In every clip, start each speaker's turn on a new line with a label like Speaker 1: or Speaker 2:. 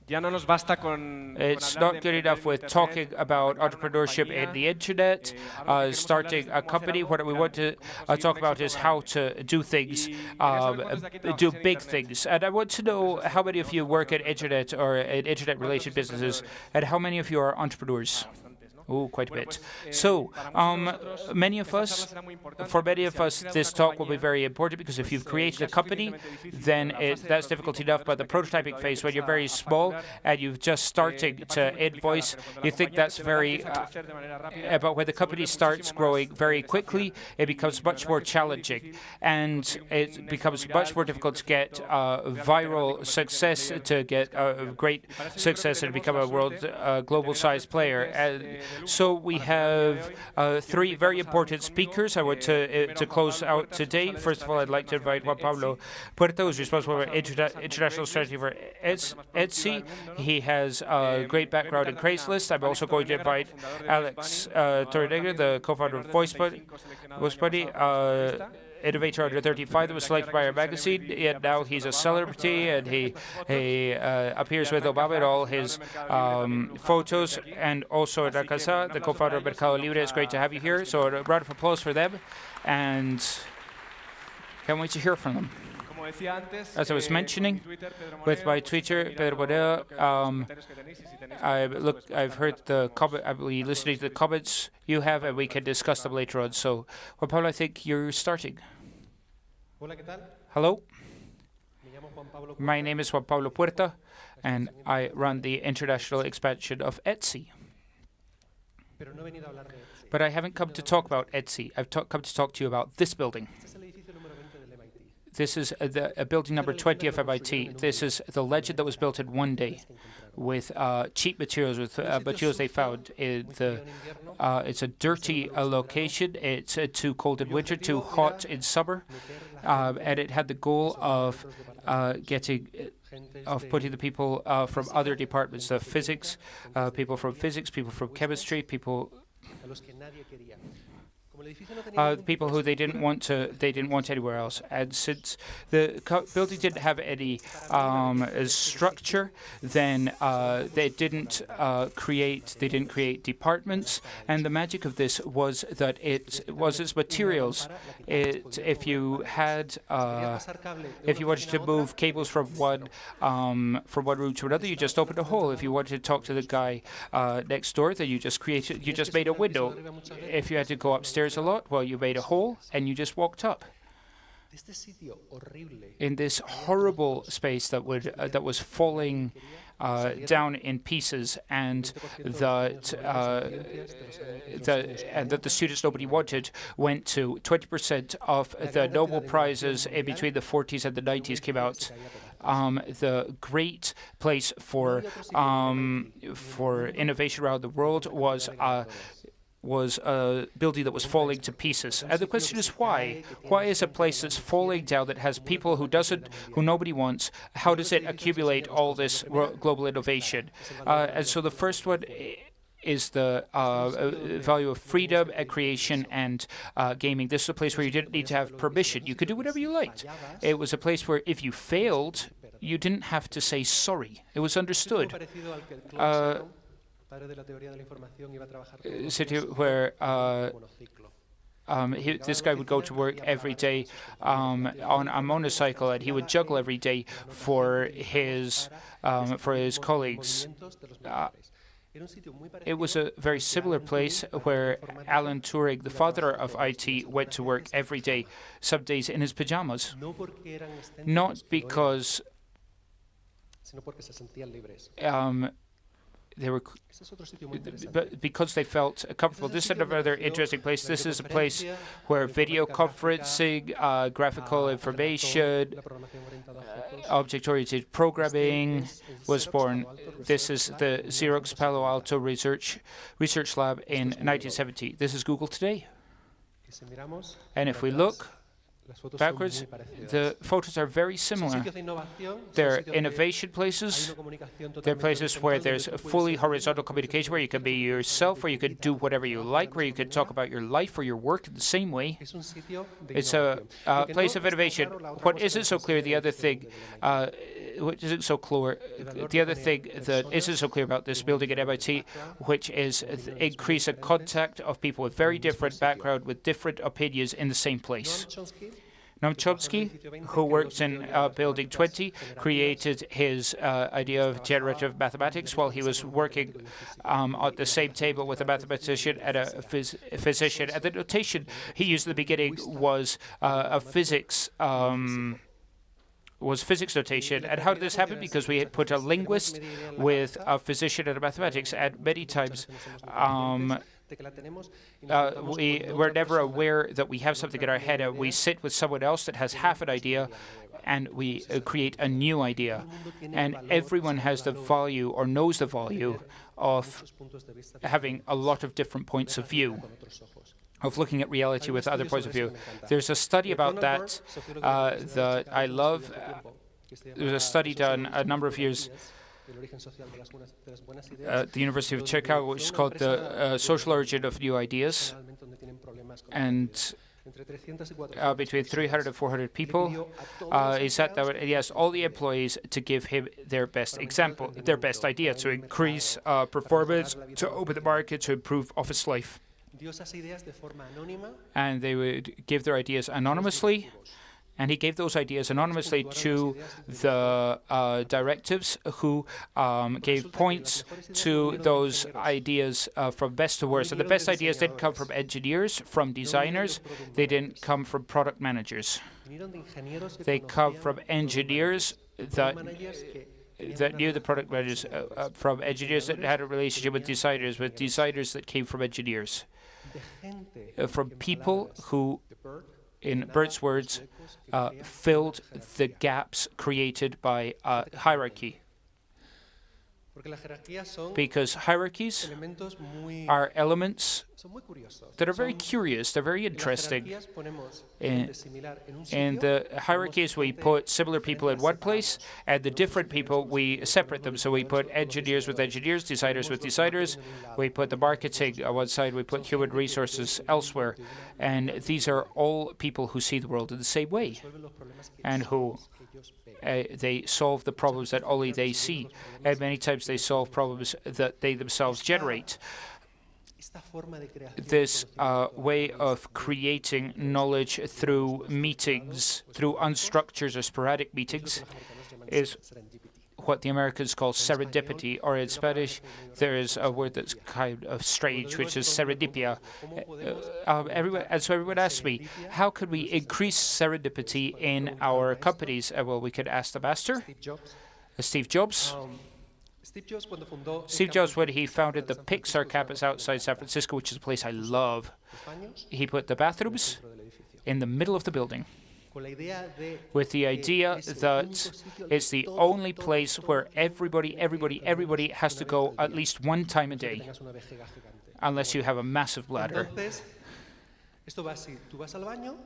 Speaker 1: It's not good enough with talking about entrepreneurship in the internet, starting a company. What we want to talk about is how to do things, do big things. And I want to know how many of you work in internet or in internet-related businesses, and how many of you are entrepreneurs? Oh, quite a bit. So, for many of us, this talk will be very important, because if you've created a company, then that's difficult enough. But the prototyping phase, when you're very small and you've just starting to invoice, you think that's very. But when the company starts growing very quickly, it becomes much more challenging, and it becomes much more difficult to get viral success, to get great success, and become a global-sized player. And so we have three very important speakers I want to close out today. First of all, I'd like to invite Juan Pablo Puerta, who's responsible for international strategy for Etsy. He has a great background in Craigslist. I'm also going to invite Alex Torrenegro, the co-founder of VoiceBuddy, innovator under 35 that was selected by our magazine, and now he's a celebrity, and he appears with Obama in all his photos. And also Rakasa, the co-founder of Mercado Libre. It's great to have you here. So a round of applause for them, and can't wait to hear from them. As I was mentioning, with my Twitter, Pedro Bonilla, I've heard the comment. I'll be listening to the comments you have, and we can discuss them later on. So, Juan Pablo, I think you're starting. Hello. My name is Juan Pablo Puerta, and I run the international expansion of Etsy. But I haven't come to talk about Etsy. I've come to talk to you about this building. This is building number 20 of MIT. This is the legend that was built in one day with cheap materials, with materials they found. It's a dirty location. It's too cold in winter, too hot in summer. And it had the goal of putting the people from other departments, physics, people from chemistry, people who they didn't want anywhere else. And since the building didn't have any structure, then they didn't create departments. And the magic of this was that it was its materials. If you wanted to move cables from one room to another, you just opened a hole. If you wanted to talk to the guy next door, then you just made a window. If you had to go upstairs a lot, well, you made a hole and you just walked up. In this horrible space that was falling down in pieces, and that the students nobody wanted went to. 20% of the Nobel Prizes in between the 40s and the 90s came out. The great place for innovation around the world was a building that was falling to pieces. And the question is why? Why is a place that's falling down, that has people who nobody wants, how does it accumulate all this global innovation? And so the first one is the value of freedom and creation and gaming. This is a place where you didn't need to have permission. You could do whatever you liked. It was a place where if you failed, you didn't have to say sorry. It was understood. City where this guy would go to work every day on a motorcycle, and he would juggle every day for his colleagues. It was a very similar place where Alan Turing, the father of IT, went to work every day, some days in his pajamas. Not because but because they felt comfortable. This is another interesting place. This is a place where video conferencing, graphical information, object-oriented programming was born. This is the Xerox Palo Alto Research Lab in 1970. This is Google today. And if we look, backwards, the photos are very similar. They're innovation places. They're places where there's fully horizontal communication, where you can be yourself, where you can do whatever you like, where you can talk about your life or your work in the same way. It's a place of innovation. What isn't so clear, the other thing, which isn't so clear, the other thing that isn't so clear about this building at MIT, which is increase a contact of people with very different background, with different opinions in the same place. Noam Chomsky, who works in Building 20, created his idea of generative mathematics while he was working at the same table with a mathematician and a physician. And the notation he used in the beginning was physics notation. And how did this happen? Because we had put a linguist with a physician and a mathematics, and many times we're never aware that we have something in our head, and we sit with someone else that has half an idea, and we create a new idea. And everyone has the value, or knows the value, of having a lot of different points of view, of looking at reality with other points of view. There's a study about that that I love. There was a study done a number of years at the University of Chicago, which is called the Social Origin of New Ideas. And between 300 and 400 people, he sat down and he asked all the employees to give him their best example, their best idea to increase performance, to open the market, to improve office life. And they would give their ideas anonymously. And he gave those ideas anonymously to the directives, who gave points to those ideas from best to worst. And the best ideas didn't come from engineers, from designers. They didn't come from product managers. They come from engineers that knew the product managers, from engineers that had a relationship with designers that came from engineers, from people who, in Bert's words, filled the gaps created by hierarchy. Because hierarchies are elements that are very curious, they're very interesting. In the hierarchies, we put similar people in one place, and the different people, we separate them. So we put engineers with engineers, designers with designers. We put the marketing on one side, we put human resources elsewhere. And these are all people who see the world in the same way, and who they solve the problems that only they see. And many times they solve problems that they themselves generate. This way of creating knowledge through meetings, through unstructured or sporadic meetings, is what the Americans call serendipity, or in Spanish, there is a word that's kind of strange, which is serendipia. And so everyone asks me, how could we increase serendipity in our companies? Well, we could ask the master, Steve Jobs. Steve Jobs, when he founded the Pixar campus outside San Francisco, which is a place I love, he put the bathrooms in the middle of the building, with the idea that it's the only place where everybody has to go at least one time a day, unless you have a massive bladder.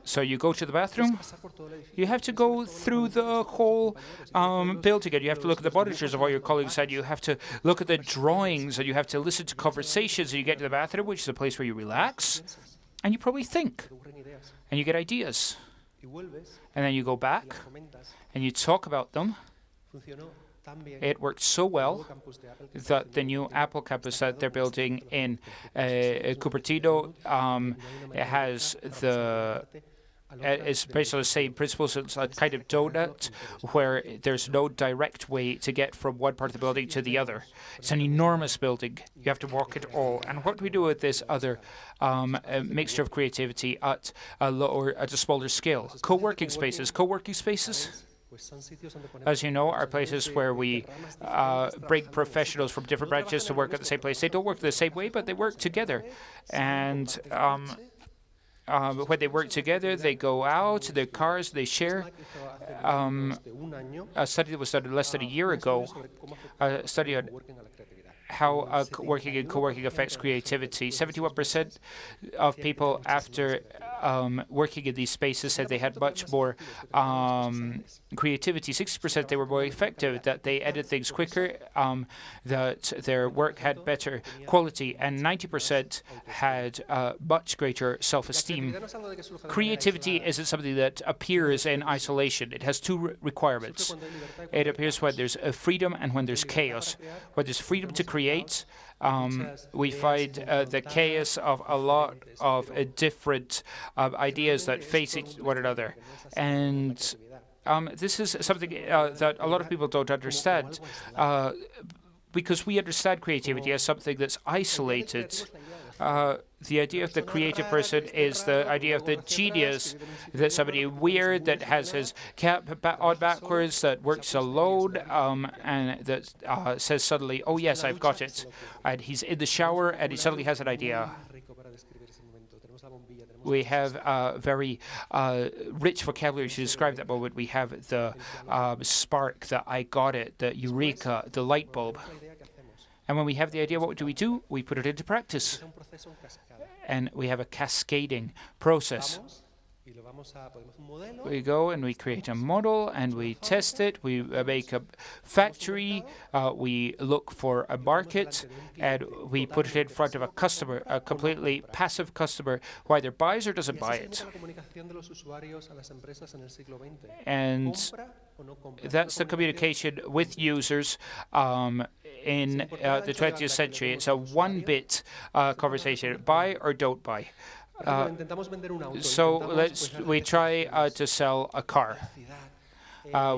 Speaker 1: So you go to the bathroom, you have to go through the whole building, and you have to look at the monitors of all your colleagues, and you have to look at the drawings, and you have to listen to conversations, and you get to the bathroom, which is a place where you relax, and you probably think, and you get ideas. And then you go back, and you talk about them. It worked so well that the new Apple campus that they're building in Cupertino has it's based on the same principles. It's a kind of donut where there's no direct way to get from one part of the building to the other. It's an enormous building. You have to walk it all. And what do we do with this other mixture of creativity at a smaller scale? Co-working spaces. Co-working spaces, as you know, are places where we bring professionals from different branches to work at the same place. They don't work the same way, but they work together. And when they work together, they go out to their cars, they share. A study that was done less than a year ago, a study on how working and co-working affects creativity. 71% of people after working in these spaces said they had much more creativity. 60% they were more effective, that they edited things quicker, that their work had better quality, and 90% had much greater self-esteem. Creativity isn't something that appears in isolation. It has two requirements. It appears when there's freedom and when there's chaos. When there's freedom to create, we find the chaos of a lot of different ideas that face one another. And this is something that a lot of people don't understand, because we understand creativity as something that's isolated. The idea of the creative person is the idea of the genius, that somebody weird that has his cap on backwards, that works alone, and that says suddenly, oh yes, I've got it. And he's in the shower and he suddenly has an idea. We have a very rich vocabulary to describe that moment. We have the spark, the I got it, the eureka, the light bulb. And when we have the idea, what do? We put it into practice. And we have a cascading process. We go and we create a model and we test it. We make a factory. We look for a market and we put it in front of a customer, a completely passive customer who either buys or doesn't buy it. And that's the communication with users in the 20th century. It's a one-bit conversation, buy or don't buy. So we try to sell a car.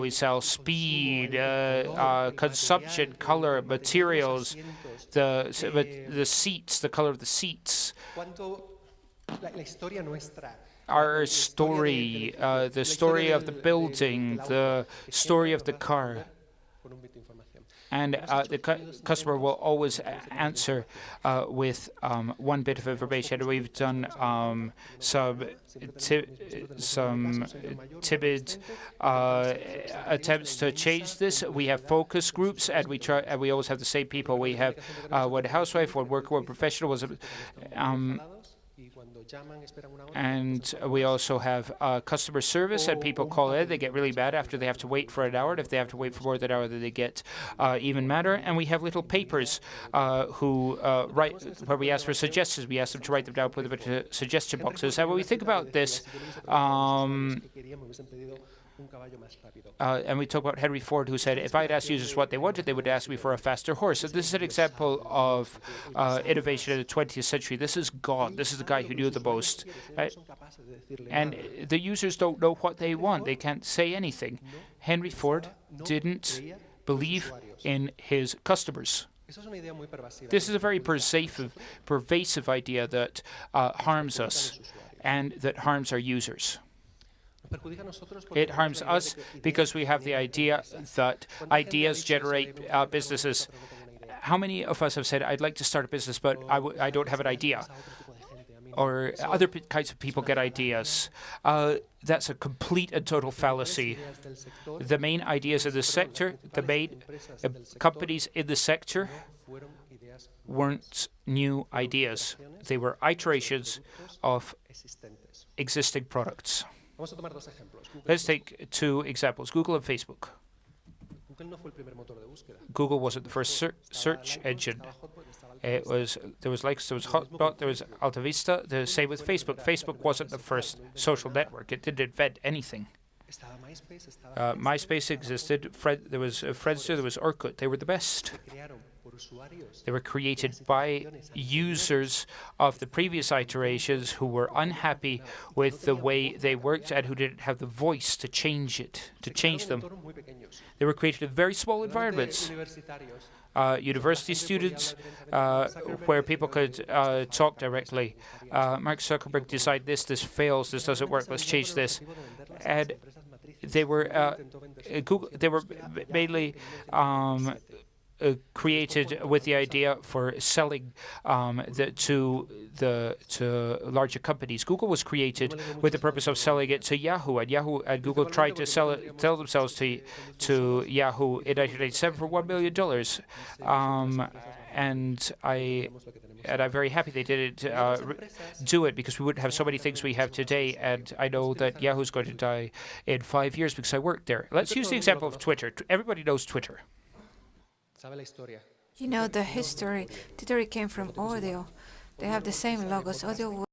Speaker 1: We sell speed, consumption, color, materials, the seats, the color of the seats. Our story, the story of the building, the story of the car. And the customer will always answer with one bit of information. We've done some timid attempts to change this. We have focus groups, and we always have the same people. We have one housewife, one worker, one professional. And we also have customer service, and people call in. They get really mad after they have to wait for an hour. And if they have to wait for more than an hour, then they get even madder. And we have little papers who write, where we ask for suggestions. We ask them to write them down, put them into suggestion boxes. And when we think about this, and we talk about Henry Ford, who said, if I had asked users what they wanted, they would ask me for a faster horse. So this is an example of innovation in the 20th century. This is God. This is the guy who knew the most. And the users don't know what they want. They can't say anything. Henry Ford didn't believe in his customers. This is a very pervasive idea that harms us and that harms our users. It harms us because we have the idea that ideas generate businesses. How many of us have said, I'd like to start a business, but I don't have an idea? Or other kinds of people get ideas. That's a complete and total fallacy. The main ideas in the sector, the main companies in the sector weren't new ideas. They were iterations of existing products. Let's take two examples, Google and Facebook. Google wasn't the first search engine. There was Likes, there was Hotbot, there was Alta Vista. The same with Facebook. Facebook wasn't the first social network. It didn't invent anything. MySpace existed. There was Friendster, there was Orkut. They were the best. They were created by users of the previous iterations who were unhappy with the way they worked and who didn't have the voice to change them. They were created in very small environments. University students, where people could talk directly. Mark Zuckerberg designed this fails, this doesn't work, let's change this. And they were mainly created with the idea for selling to larger companies. Google was created with the purpose of selling it to Yahoo, and Google tried to sell themselves to Yahoo in 1997 for $1 million. And and I'm very happy they didn't do it, because we wouldn't have so many things we have today. And I know that Yahoo's going to die in 5 years because I worked there. Let's use the example of Twitter. Everybody knows Twitter.
Speaker 2: You know the history. Twitter came from audio. They have the same logos. Audio